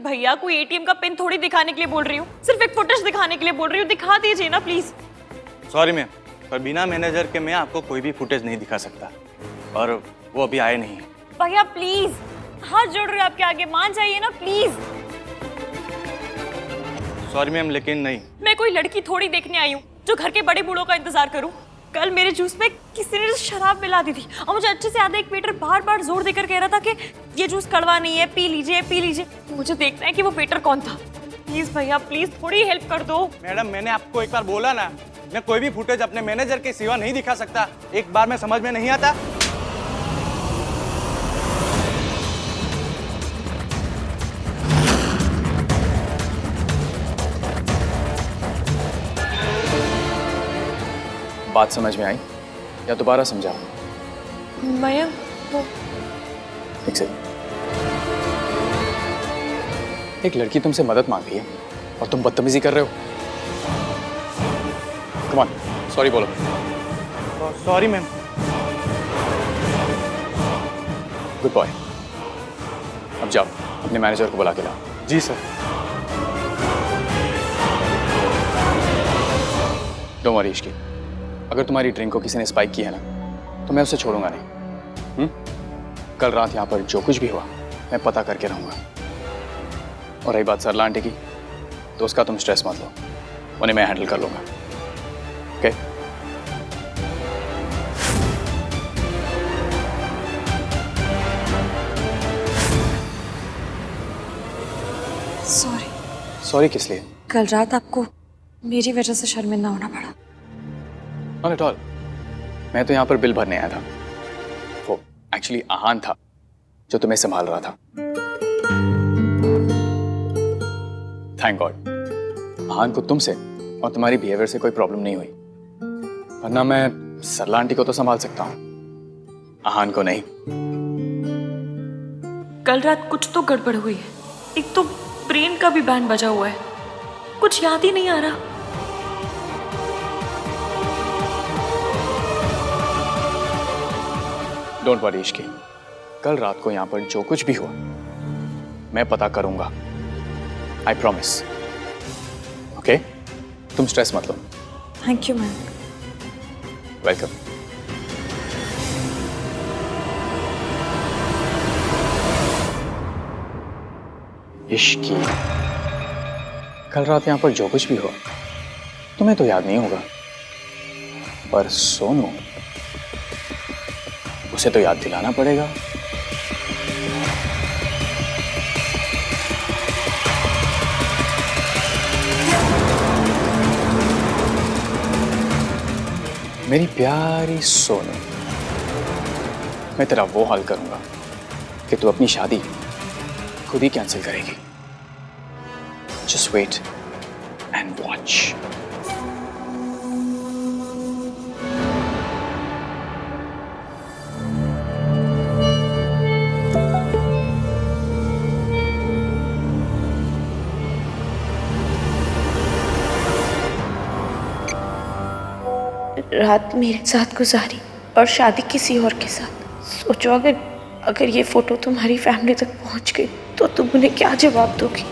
भैया कोई एटीएम का पिन थोड़ी दिखाने के लिए बोल रही हूँ, सिर्फ एक फुटेज दिखाने के लिए बोल रही हूँ, दिखा दीजिए ना प्लीज। सॉरी मैम, पर बिना मैनेजर के मैं आपको कोई भी फुटेज नहीं दिखा सकता, और वो अभी आए नहीं। भैया प्लीज, हाथ जोड़ रहे हो आपके आगे, मान जाइए ना प्लीज। सॉरी मैम, लेकिन नहीं। मैं कोई लड़की थोड़ी देखने आई हूँ जो घर के बड़े बूढ़ों का इंतजार करूँ। कल मेरे जूस में किसी ने शराब मिला दी थी और मुझे अच्छे से याद है एक वेटर बार बार जोर देकर कह रहा था कि ये जूस कड़वा नहीं है, पी लीजिए पी लीजिए। मुझे देखना है कि वो वेटर कौन था। प्लीज भैया प्लीज थोड़ी हेल्प कर दो। मैडम, मैंने आपको एक बार बोला ना, मैं कोई भी फुटेज अपने मैनेजर के सिवा नहीं दिखा सकता। एक बार में समझ में नहीं आता। बात समझ में आई या दोबारा समझाओ? भैया वो एक सेकंड। एक लड़की तुमसे मदद मांग रही है और तुम बदतमीजी कर रहे हो। कम ऑन, सॉरी बोलो। Sorry ma'am. Good boy. अब जाओ अपने मैनेजर को बुला के लाओ। जी सर। डोंट वरी इश्की, अगर तुम्हारी ड्रिंक को किसी ने स्पाइक किया है ना तो मैं उसे छोड़ूंगा नहीं। कल रात यहाँ पर जो कुछ भी हुआ मैं पता करके रहूंगा। और रही बात सरला आंटी की, तो उसका तुम स्ट्रेस मत लो, उन्हें मैं हैंडल कर लूंगा। ओके? सॉरी। सॉरी किस लिए? कल रात आपको मेरी वजह से शर्मिंदा होना पड़ा। Not at all. मैं तो यहाँ पर बिल भरने आया था। वो एक्चुअली आहान था जो तुम्हें संभाल रहा था। थैंक गॉड आहान को तुमसे और तुम्हारी बिहेवियर से कोई प्रॉब्लम नहीं हुई, वरना मैं सरला आंटी को तो संभाल सकता हूँ, आहान को नहीं। कल रात कुछ तो गड़बड़ हुई है। एक तो ब्रेन का भी बैंड बजा हुआ है, कुछ याद ही नहीं आ रहा। डोंट वरी इश्की, कल रात को यहाँ पर जो कुछ भी हुआ मैं पता करूंगा। I promise. ओके? तुम स्ट्रेस मत लो। Thank you ma'am. Welcome. Ishki, कल रात यहाँ पर जो कुछ भी हुआ तुम्हें तो याद नहीं होगा, पर सोनू उसे तो याद दिलाना पड़ेगा। मेरी प्यारी सोनू, मैं तेरा वो हाल करूंगा कि तू अपनी शादी खुद ही कैंसिल करेगी। Just wait and watch. रात मेरे साथ गुजारी और शादी किसी और के साथ। सोचो अगर ये फोटो तुम्हारी फैमिली तक पहुंच गई तो तुम उन्हें क्या जवाब दोगी?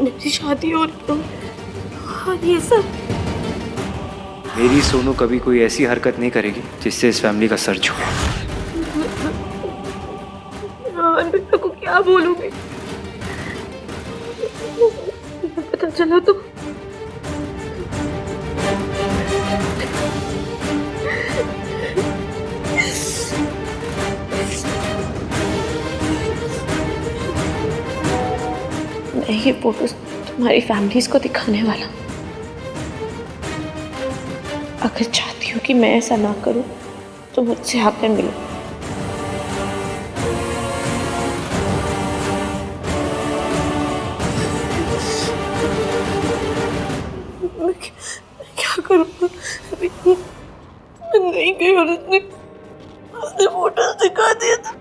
मेरी शादी और ये सब। मेरी सोनू कभी कोई ऐसी हरकत नहीं करेगी जिससे इस फैमिली का सर झुके। बेटा को क्या बोलूंगी? पता चला तो मैं ये फोटोज तुम्हारी फैमिलीज को दिखाने वाला हूँ। अगर चाहती हो कि मैं ऐसा ना करूं तो मुझसे आकर मिलो। मैं क्या करूँगा? मैं नहीं गई और उसने फोटोज दिखा दिया था।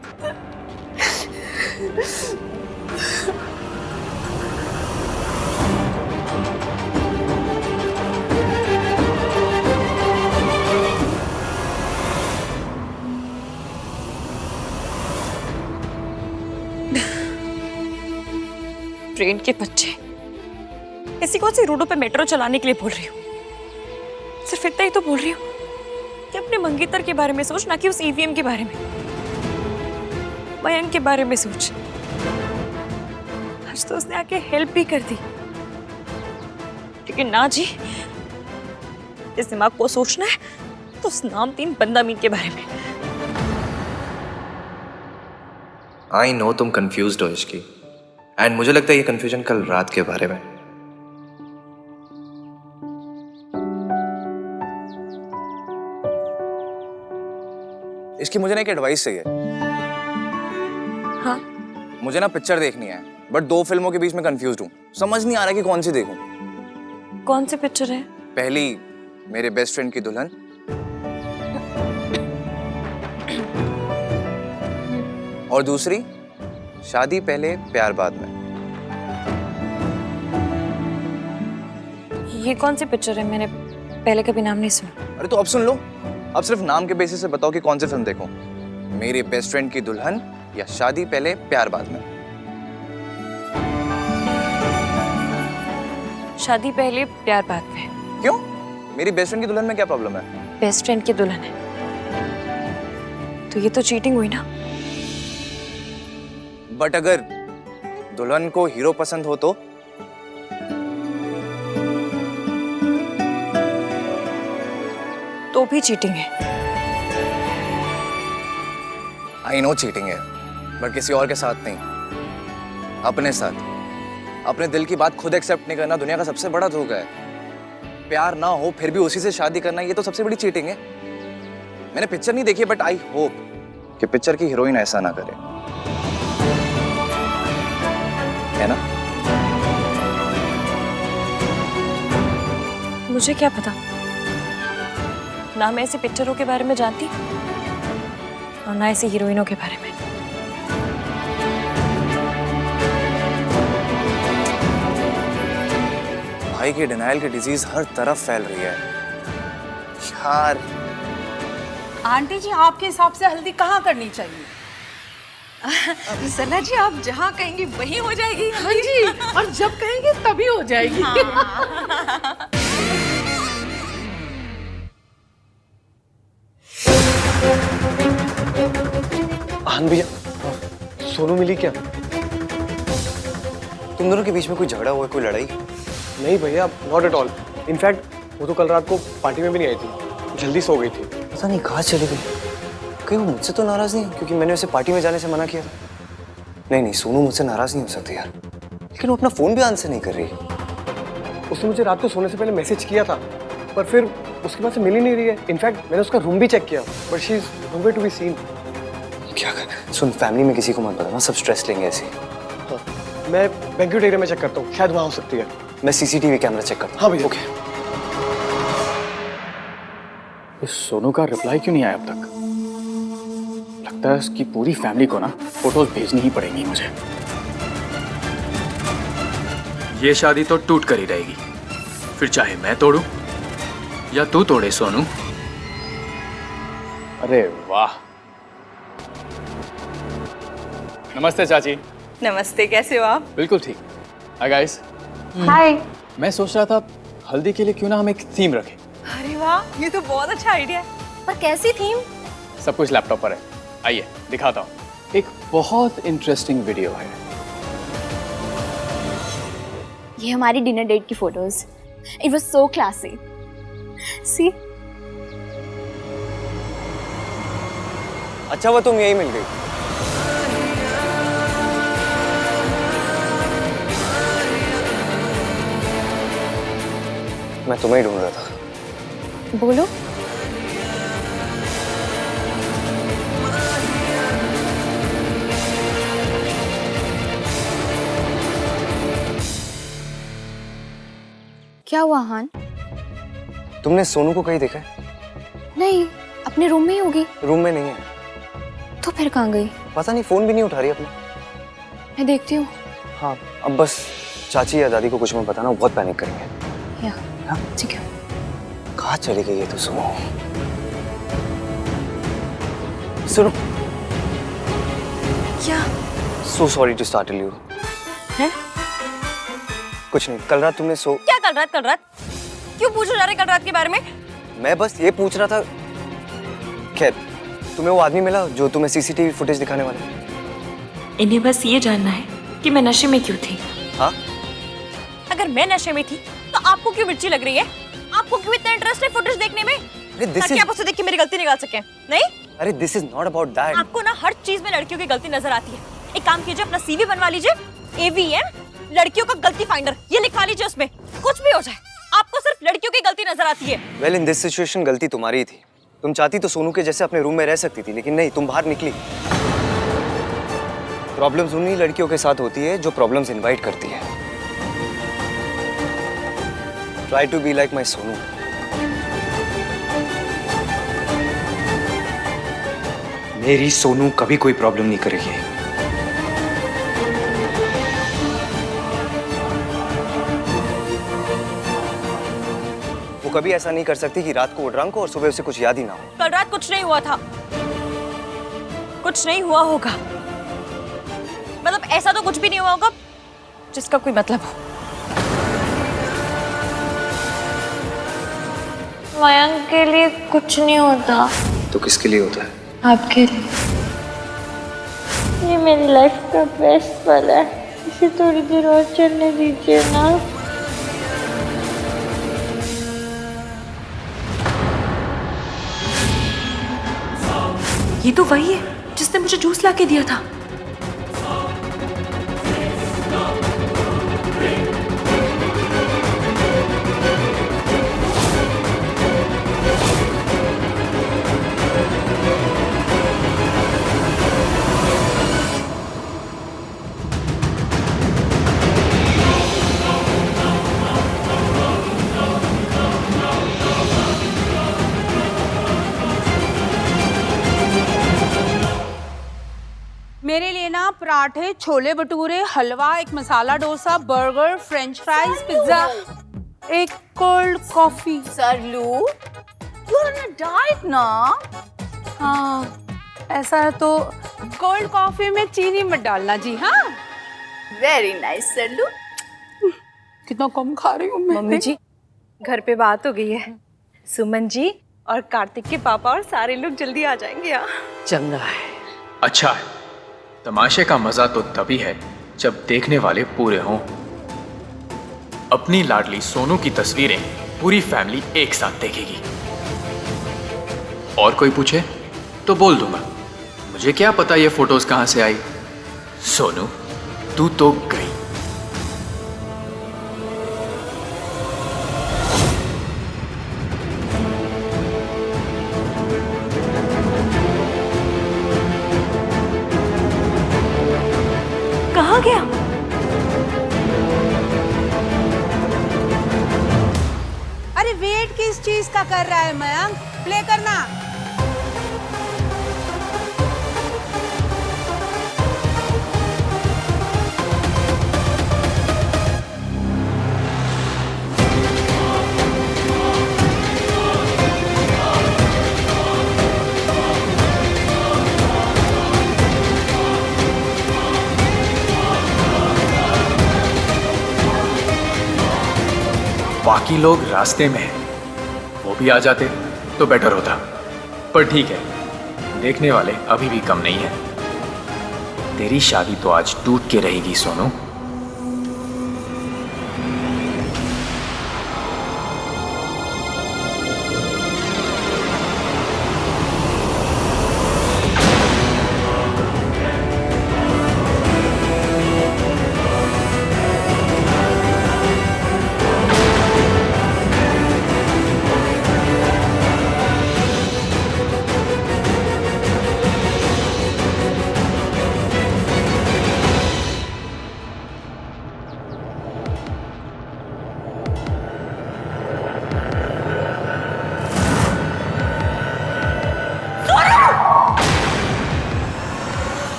ट्रेन के बच्चे, ऐसी कौन सी रोडों पे मेट्रो चलाने के लिए बोल रही हूँ? सिर्फ इतना ही तो बोल रही हूँ कि अपने मंगेतर के बारे में सोच, ना कि उस ईवीएम के बारे में। मयंक के बारे में सोच। आज तो उसने आके हेल्प भी कर दी, लेकिन ना जी, इस दिमाग को सोचना है तो उस नामतीन बंदा मीन के बारे में। आई नो तुम कंफ्यूज्ड हो इसकी, एंड मुझे लगता है ये कंफ्यूजन कल रात के बारे में। इसकी मुझे ना एक एडवाइस चाहिए। हाँ? मुझे ना पिक्चर देखनी है, बट 2 फिल्मों के बीच में कंफ्यूज्ड हूँ। समझ नहीं आ रहा कि कौन सी देखूं। कौन सी पिक्चर है? पहली मेरे बेस्ट फ्रेंड की दुल्हन, और दूसरी शादी पहले प्यार बाद में। ये कौन सी पिक्चर है? मैंने पहले कभी नाम नहीं सुना। अरे तो अब सुन लो। अब सिर्फ नाम के बेसिस से बताओ कि कौन सी फिल्म देखूं। मेरी बेस्ट फ्रेंड की दुल्हन या शादी पहले प्यार बाद में। शादी पहले प्यार बाद में। क्यों? मेरी बेस्ट फ्रेंड की दुल्हन में क्या प्रॉब्लम है? बेस्ट फ्रेंड की दुल्हन है तो ये तो चीटिंग हुई ना। बट अगर दुल्हन को हीरो पसंद हो तो भी चीटिंग है। आई नो चीटिंग है, बट किसी और के साथ नहीं, अपने साथ। अपने दिल की बात खुद एक्सेप्ट नहीं करना दुनिया का सबसे बड़ा धोखा है। प्यार ना हो फिर भी उसी से शादी करना, ये तो सबसे बड़ी चीटिंग है। मैंने पिक्चर नहीं देखी, बट आई होप कि पिक्चर की हीरोइन ऐसा ना करे, है ना? मुझे क्या पता, ना मैं ऐसी पिक्चरों के बारे में जानती और ना ऐसी हीरोइनों के बारे में। भाई की डिनायल की डिजीज हर तरफ फैल रही है यार। आंटी जी, आपके हिसाब से हल्दी कहाँ करनी चाहिए? सना जी, आप जहाँ कहेंगी वहीं हो जाएगी। हाँ जी, और जब कहेंगे तभी हो जाएगी। आन भैया, सोनू मिली क्या? तुम दोनों के बीच में कोई झगड़ा हुआ, कोई लड़ाई? नहीं भैया, नॉट एट ऑल। इनफैक्ट वो तो कल रात को पार्टी में भी नहीं आई थी, जल्दी सो गई थी। पता नहीं कहाँ चली गई। कहीं वो मुझसे तो नाराज नहीं है, क्योंकि मैंने उसे पार्टी में जाने से मना किया था। नहीं, सोनू मुझसे नाराज नहीं हो सकती यार, लेकिन वो अपना फोन भी आंसर नहीं कर रही। उसने मुझे रात को सोने से पहले मैसेज किया था, पर फिर उसके पास से मिल ही नहीं रही है। इनफैक्ट मैंने उसका रूम भी चेक किया, but she is nowhere to be seen. क्या कर? सुन, फैमिली में किसी को मत बताना, सब स्ट्रेस लेंगे ऐसे। हाँ, मैं बैंक्वेट एरिया में चेक करता हूँ, शायद वहाँ हो सकती है। मैं सीसीटीवी कैमरा चेक करता हूँ। हाँ भैया। ओके। इस सोनू का रिप्लाई क्यों नहीं आया अब तक? लगता है इसकी पूरी फैमिली को ना फोटोज भेजनी ही पड़ेंगी मुझे। ये शादी तो टूट कर ही रहेगी, फिर चाहे मैं तोड़ूं या तू तोड़े सोनू। अरे वाह। नमस्ते चाची। नमस्ते, कैसे हो आप? बिल्कुल ठीक। Hi guys. हाय। मैं सोच रहा था हल्दी के लिए क्यों ना हम एक थीम रखें। अरे वाह, ये तो बहुत अच्छा आइडिया है। पर कैसी थीम? सब कुछ लैपटॉप पर है, आइए दिखाता हूँ। एक बहुत इंटरेस्टिंग वीडियो है। ये हमारी डिनर डेट की photos. It was so classy. See. अच्छा वो तुम यही मिल गई। मैं तुम्हें ही ढूंढ रहा था। बोलो। क्या हुआ हान? तुमने सोनू को कहीं देखा है? नहीं, अपने रूम में ही होगी। रूम में नहीं है। तो फिर कहाँ गई? पता नहीं, फोन भी नहीं उठा रही अपना। मैं देखती हूँ। हाँ, अब बस चाची या दादी को कुछ मत बताना, वो बहुत पैनिक करेंगे। या ठीक है। कहाँ चली गई है तो सुनो। सुनो। क्या? So sorry to startle you. हैं? कुछ नहीं, कल रात तुमने क्या कल रात? क्यों पूछो जा रहे कल रात के बारे में? मैं बस ये पूछ रहा था। खैर, तुम्हें वो आदमी मिला जो तुम्हें सीसीटीवी फुटेज दिखाने वाला? इन्हें बस ये जानना है कि मैं नशे में क्यों थी। हाँ? अगर मैं नशे में थी तो आपको क्यों मिर्ची लग रही है? आपको क्यों इतना इंटरेस्ट है फुटेज देखने में? ताकि आप उसे देख के मेरी गलती निकाल सकें? नहीं? अरे this is not about that. आपको ना हर चीज में लड़कियों की गलती नजर आती है। एक काम कीजिए, अपना सीवी बनवा लीजिए, AVM लड़कियों का गलती फाइंडर, ये लिखवा लीजिए, उसमें कुछ भी हो जाए आपको सिर्फ लड़कियों की गलती नजर आती है। वेल, इन दिस सिचुएशन गलती तुम्हारी थी। तुम चाहती तो सोनू के जैसे अपने रूम में रह सकती थी, लेकिन नहीं, तुम बाहर निकली। प्रॉब्लम्स उन्हीं लड़कियों के साथ होती है जो प्रॉब्लम्स इनवाइट करती है। Try to be like my Sonu. मेरी सोनू कभी कोई प्रॉब्लम नहीं करेगी। वो कभी ऐसा नहीं कर सकती कि रात को वो ड्रंक हो और सुबह उसे कुछ याद ही ना हो। कल रात कुछ नहीं हुआ था, कुछ नहीं हुआ होगा। मतलब ऐसा तो कुछ भी नहीं हुआ होगा जिसका कोई मतलब हो। मयंक के लिए कुछ नहीं होता, तो किसके लिए होता है? आपके लिए। ये मेरी लाइफ का बेस्ट पल है, इसे थोड़ी देर और चलने दीजिए ना। ये तो वही है जिसने मुझे जूस ला के दिया था। मेरे लिए ना पराठे, छोले भटूरे, हलवा, एक masala dosa, burger, french fries, pizza, एक cold coffee. Saralu, you are on a diet ना? हाँ, ऐसा है तो कोल्ड कॉफी में चीनी मत डालना जी। हाँ, वेरी नाइस सरलू। कितना कम खा रही हूँ मैं। मम्मी जी, घर पे बात हो गई है, सुमन जी और कार्तिक के पापा और सारे लोग जल्दी आ जाएंगे यहाँ। चंगा है, अच्छा है। तमाशे का मजा तो तभी है जब देखने वाले पूरे हों। अपनी लाडली सोनू की तस्वीरें पूरी फैमिली एक साथ देखेगी। और कोई पूछे तो बोल दूंगा, मुझे क्या पता ये फोटोज कहां से आई। सोनू, तू तो गई। कहाँ गया? अरे वेट किस चीज का कर रहा है मयंक? प्ले करना। बाकी लोग रास्ते में हैं, वो भी आ जाते तो बेटर होता, पर ठीक है, देखने वाले अभी भी कम नहीं है। तेरी शादी तो आज टूट के रहेगी सोनू।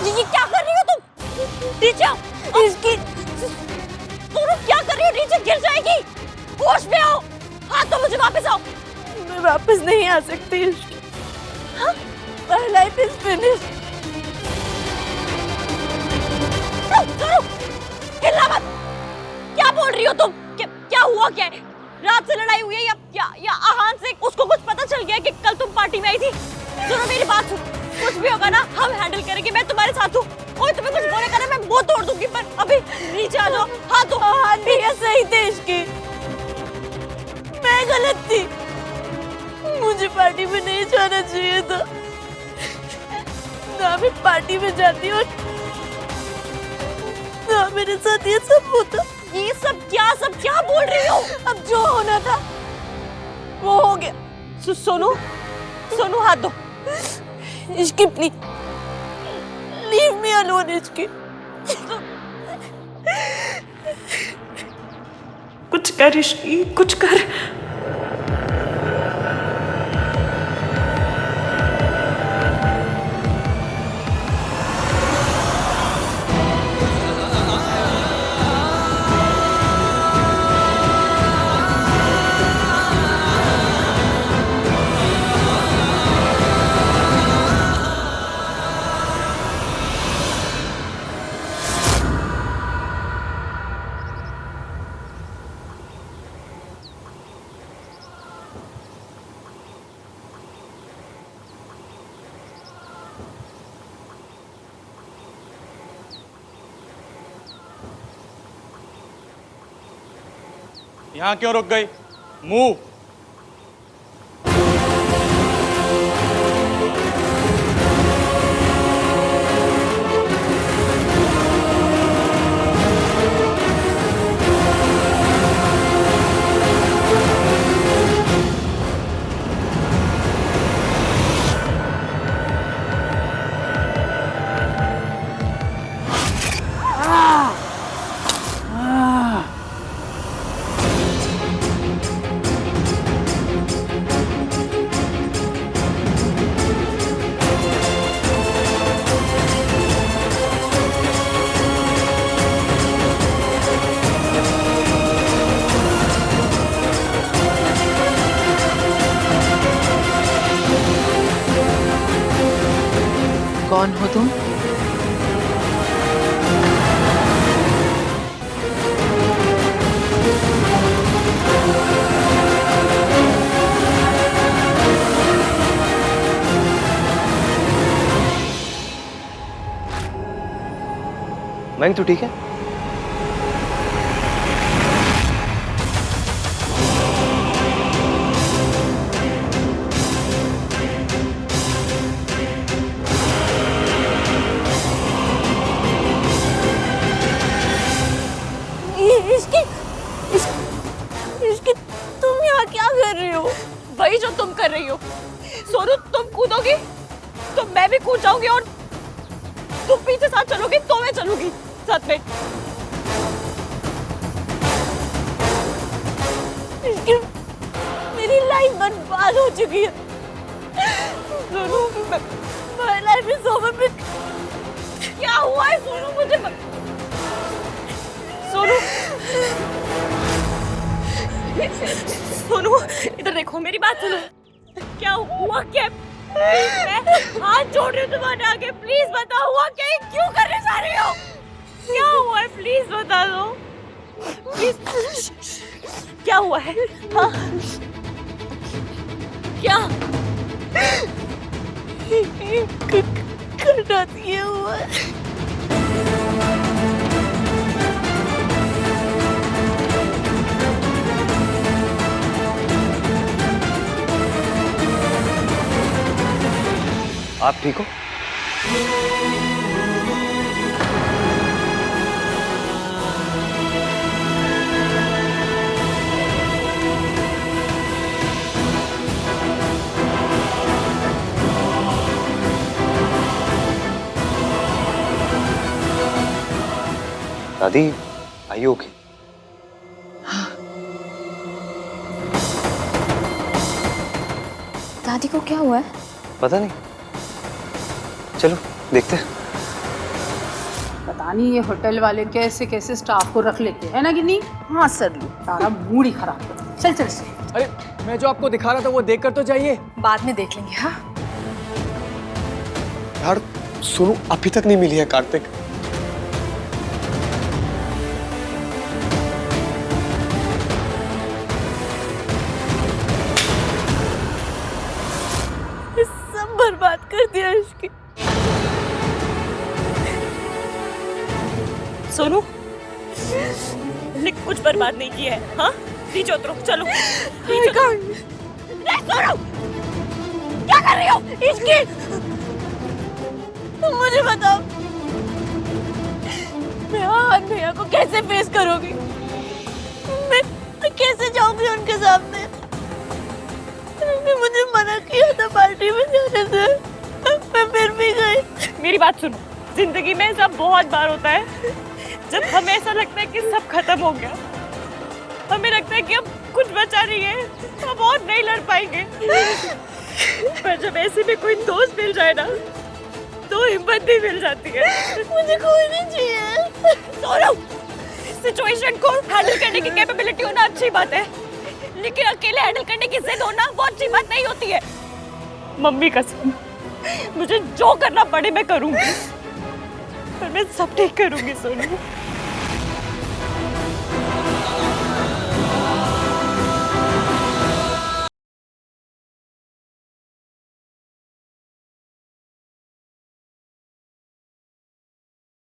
ये क्या कर रही हो तुम? नीचे आओ। इसकी तुम क्या कर रही हो? नीचे गिर जाएगी। होश में आओ। हाँ तो मुझे वापस आओ। मैं वापस नहीं आ सकती। हाँ? My life is finished। हिलना मत। क्या बोल रही हो तुम? क्या हुआ क्या है? रात से लड़ाई हुई है या आहान से उसको कुछ पता चल गया कि कल तुम पार्टी में आई थी? सुनो मेरी बात सुन, कुछ भी होगा ना हम हैंडल करेंगे, मैं तुम्हारे साथ हूँ। कोई तुम्हें कुछ बोलेगा ना मैं वो तोड़ दूंगी, पर अभी नीचे आ जाओ। हाँ तो भैया सही थे इसकी, मैं गलत थी, मुझे पार्टी में नहीं जाना चाहिए था, ना मैं पार्टी में जाती और ना मेरे साथ ये सब होता। ये सब क्या बोल रही हो? अब जो होना था वो हो गया। सोनू हाथ दो। इसकी प्लीज लीव मी अलोन। इसकी कुछ कर, इसकी कुछ कर। यहाँ क्यों रुक गई? मूव। कौन हो तुम? मयंक तू ठीक है? इसकी तुम यहाँ क्या कर रही हो? वही जो तुम कर रही हो। सोनू तुम कूदोगी तो मैं भी कूद जाऊंगी, और तुम पीछे साथ चलोगी तो मैं चलूंगी साथ में। मेरी लाइफ बर्बाद हो चुकी है Sonu. My life is over। क्या हुआ है सोनू? मुझे सोनू इधर देखो, मेरी बात सुनो। क्या हुआ क्या? मैं हाथ जोड़ रही हूँ तुम्हारे आगे, प्लीज बताओ हुआ क्या? क्यों करने जा रही हो? क्या हुआ है? प्लीज बता दो प्लीज। क्या हुआ है? हाँ क्या करना ये हुआ है? आप ठीक हो? दादी आइए ओके? दादी को क्या हुआ है? पता नहीं, चलो देखते हैं। पता नहीं ये होटल वाले कैसे कैसे स्टाफ को रख लेते हैं ना कि नहीं। हाँ सर, लो सारा मूड ही खराब कर दिया। चल चल चल। अरे मैं जो आपको दिखा रहा था वो देख कर तो जाइए। बाद में देख लेंगे। हाँ यार सोनू अभी तक नहीं मिली है कार्तिक। बर्बाद कर दिया इसकी। सोनू ने कुछ बर्बाद नहीं किया है। हाँ नीचे उतरो, चलो नीचे उतरो। सोनू क्या कर रही हो? इसकी तुम मुझे बताओ, मैं आहान भैया को कैसे फेस करूंगी? मैं कैसे जाऊंगी उनके सामने? उन्होंने मुझे मना किया था पार्टी में जाने से, मैं फिर भी गई। मेरी बात सुनो, जिंदगी में ऐसा बहुत बार होता है जब हमें ऐसा लगता है कि सब खत्म हो गया, हमें लगता है कि अब कुछ बचा नहीं है, हम और नहीं लड़ पाएंगे। पर जब ऐसे में कोई दोस्त मिल जाए ना तो हिम्मत भी मिल जाती है। मुझे कोई नहीं चाहिए। सोनू, सिचुएशन को हैंडल करने की कैपेबिलिटी होना अच्छी बात है, लेकिन अकेले हैंडल करने की जिद होना वो अच्छी बात नहीं होती है। मम्मी कसम, मुझे जो करना पड़े मैं करूंगी, पर मैं सब ठीक करूंगी सोनू।